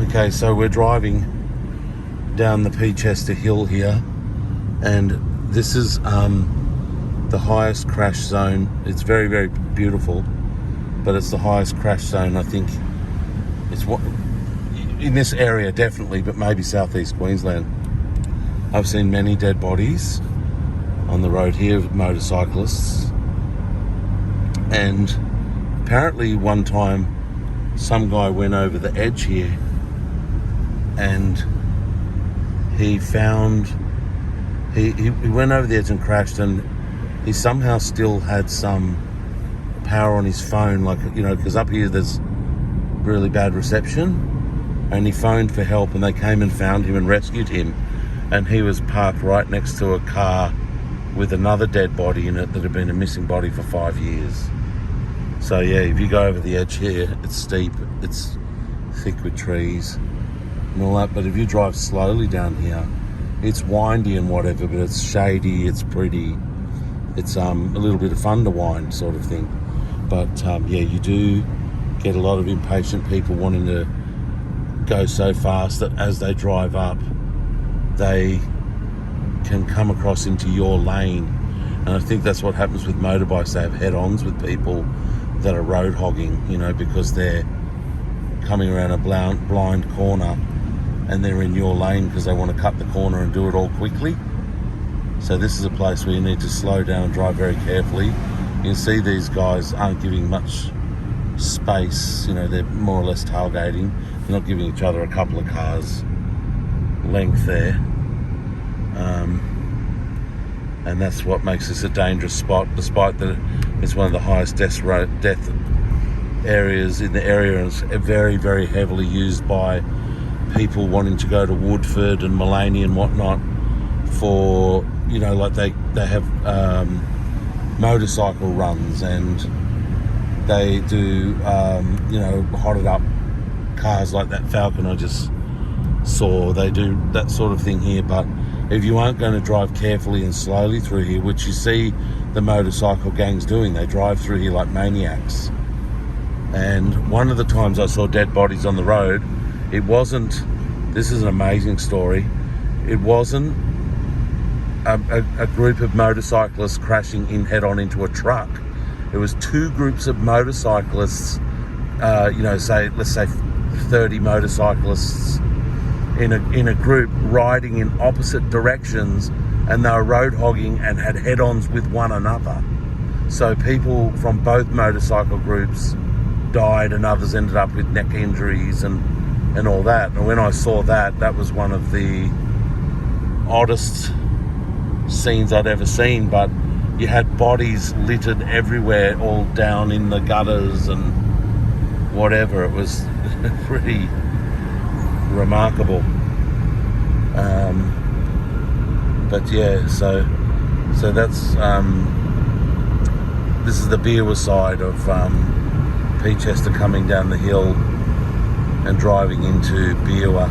Okay, so we're driving down the Peachester hill here, and this is the highest crash zone. It's very, very beautiful, but it's the highest crash zone, I think. It's what in this area, definitely, but maybe southeast Queensland. I've seen many dead bodies on the road here with motorcyclists, and apparently one time some guy went over the edge here and he went over the edge and crashed, and he somehow still had some power on his phone, like, you know, because up here there's really bad reception, and he phoned for help and they came and found him and rescued him, and he was parked right next to a car with another dead body in it that had been a missing body for 5 years. So yeah, if you go over the edge here, it's steep, it's thick with trees and all that, but if you drive slowly down here, it's windy and whatever, but it's shady, it's pretty, it's a little bit of fun to wind sort of thing. But yeah, you do get a lot of impatient people wanting to go so fast that as they drive up, they can come across into your lane. And I think that's what happens with motorbikes. They have head-ons with people that are road hogging, you know, because they're coming around a blind corner and they're in your lane because they want to cut the corner and do it all quickly. So this is a place where you need to slow down and drive very carefully. You can see these guys aren't giving much space, you know, they're more or less tailgating. They're not giving each other a couple of cars length there. And that's what makes this a dangerous spot, despite that it's one of the highest death areas in the area, and it's very, very heavily used by people wanting to go to Woodford and Mullaney and whatnot for, you know, like they have motorcycle runs, and they do, you know, hotted up cars like that Falcon I just saw. They do that sort of thing here. But if you aren't going to drive carefully and slowly through here, which you see the motorcycle gangs doing, they drive through here like maniacs. And one of the times I saw dead bodies on the road, it wasn't, this is an amazing story, it wasn't a group of motorcyclists crashing in head-on into a truck. It was two groups of motorcyclists, you know, let's say 30 motorcyclists in a group riding in opposite directions, and they were road hogging and had head-ons with one another. So people from both motorcycle groups died, and others ended up with neck injuries and all that. And when I saw that, that was one of the oddest scenes I'd ever seen. But you had bodies littered everywhere, all down in the gutters and whatever. It was pretty remarkable. But yeah, so that's this is the beerwah side of Peachester, coming down the hill and driving into Beerwah.